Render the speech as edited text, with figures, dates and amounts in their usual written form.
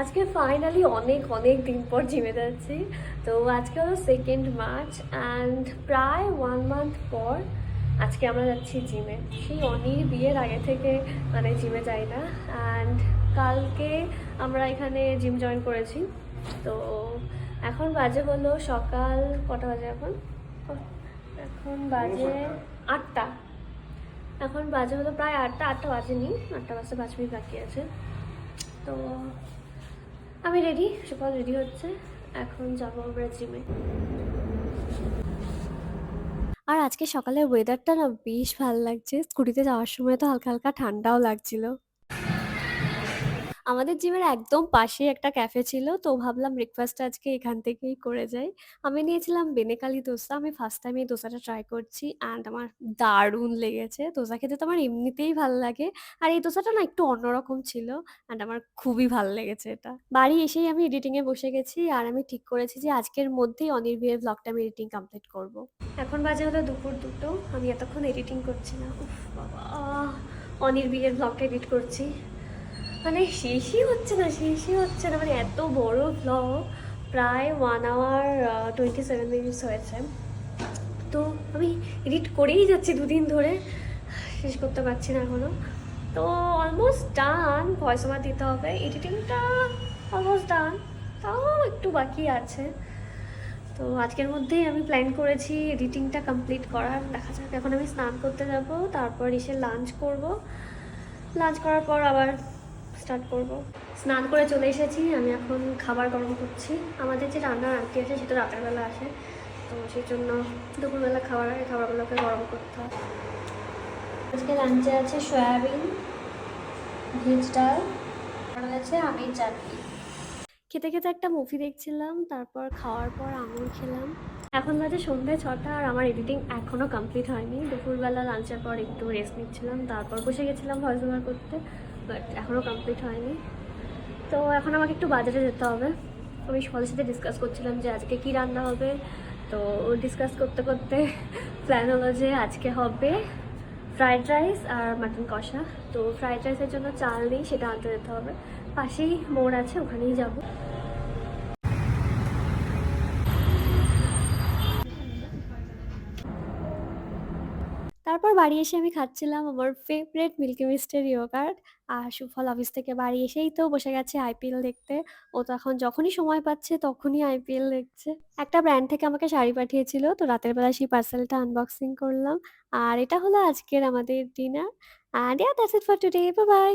আজকে ফাইনালি অনেক অনেক দিন পর জিমে যাচ্ছি। তো আজকে হলো 2nd মার্চ অ্যান্ড প্রায় 1 মান্থ পর আজকে আমরা যাচ্ছি জিমে। সেই অনির বিয়ের আগে থেকে মানে জিমে যাই না। অ্যান্ড কালকে আমরা এখানে জিম জয়েন করেছি। তো এখন বাজে হলো সকাল কটা বাজে এখন বাজে 8টা। এখন বাজে হলো প্রায় 8টা, 8টা বাজেনি, 8টা বাজতে 5 মিনিট বাকি আছে। তো আমি রেডি, সুপার রেডি হচ্ছে। এখন যাবো আমরা জিমে। আর আজকে সকালের ওয়েদারটা না বেশ ভালো লাগছে। স্কুটিতে যাওয়ার সময় তো হালকা হালকা ঠান্ডাও লাগছিল। আমাদের জিমের একদম পাশেই একটা ক্যাফে ছিল, তো ভাবলাম ব্রেকফাস্টটা আজকে এখান থেকেই করে যাই। আমি নিয়েছিলাম বেনেকালি দোসা। আমি ফার্স্ট টাইম এই দোসাটা ট্রাই করছি অ্যান্ড আমার দারুণ লেগেছে। দোসা খেতে তো আমার এমনিতেই ভাল লাগে। আর এই দোসাটা না একটু অন্যরকম ছিল অ্যান্ড আমার খুবই ভাল লেগেছে এটা। বাড়ি এসেই আমি এডিটিংয়ে বসে গেছি আর আমি ঠিক করেছি যে আজকের মধ্যেই অনির বিয়ের ব্লগটা আমি এডিটিং কমপ্লিট করব। এখন বাজে হলো দুপুর 2টো। আমি এতক্ষণ এডিটিং করছি না, উফ বাবা, অনির বিয়ের ব্লগটা এডিট করছি। মানে শেষই হচ্ছে না মানে এত বড় ভ্লগ, প্রায় 1 আওয়ার 27 মিনিটস হয়েছে। তো আমি এডিট করেই যাচ্ছি 2 দিন ধরে, শেষ করতে পারছি না এখনও। তো অলমোস্ট ডান, ভয়েস ওভার দিতে হবে, এডিটিংটা অলমোস্ট ডান, তাও একটু বাকি আছে। তো আজকের মধ্যেই আমি প্ল্যান করেছি এডিটিংটা কমপ্লিট করার। দেখা যাক, এখন আমি স্নান করতে যাব, তারপর এসে লাঞ্চ করব। লাঞ্চ করার পর আবার স্টার্ট করব। স্নান করে চলে এসেছি, আমি এখন খাবার গরম করছি। আমাদের যে রান্নার আন্টি আছে সেটা রাতের বেলা আসে, তো সেই জন্য দুপুরবেলা খাবার আগে খাবারগুলোকে গরম করতে হয়। আজকে লাঞ্চে আছে সয়াবিন, ভেজ ডাল, আর আছে আমের চাটনি। খেতে খেতে একটা মুভি দেখছিলাম, তারপর খাওয়ার পর আঙুর খেলাম। এখন বাজে সন্ধ্যে 6টা আর আমার এডিটিং এখনও কমপ্লিট হয়নি। দুপুরবেলা লাঞ্চের পর একটু রেস্ট নিচ্ছিলাম, তারপর বসে গেছিলাম ভয়েস ওভার করতে, বাট এখনও কমপ্লিট হয়নি। তো এখন আমাকে একটু বাজারে যেতে হবে। আমি সবার সাথে ডিসকাস করছিলাম যে আজকে কি রান্না হবে। তো ডিসকাস করতে করতে প্ল্যান হলো যে আজকে হবে ফ্রাইড রাইস আর মাটন কষা। তো ফ্রাইড রাইসের জন্য চাল নেই, সেটা আনতে যেতে হবে। পাশেই মোড় আছে, ওখানেই যাব। তারপর বাড়ি এসে আমি খাচ্ছিলাম আমার ফেভারিট মিল্কি মিস্টের ইয়োগার্ট। আর সুফল অফিস থেকে বাড়ি এসেই তো বসে গেছে আইপিএল দেখতে। ও তো এখন যখনই সময় পাচ্ছে তখনই আইপিএল দেখছে। একটা ব্র্যান্ড থেকে আমাকে শাড়ি পাঠিয়েছিল, তো রাতের বেলা সেই পার্সেলটা আনবক্সিং করলাম। আর এটা হলো আজকের আমাদের dinner. And that's it for today, bye bye.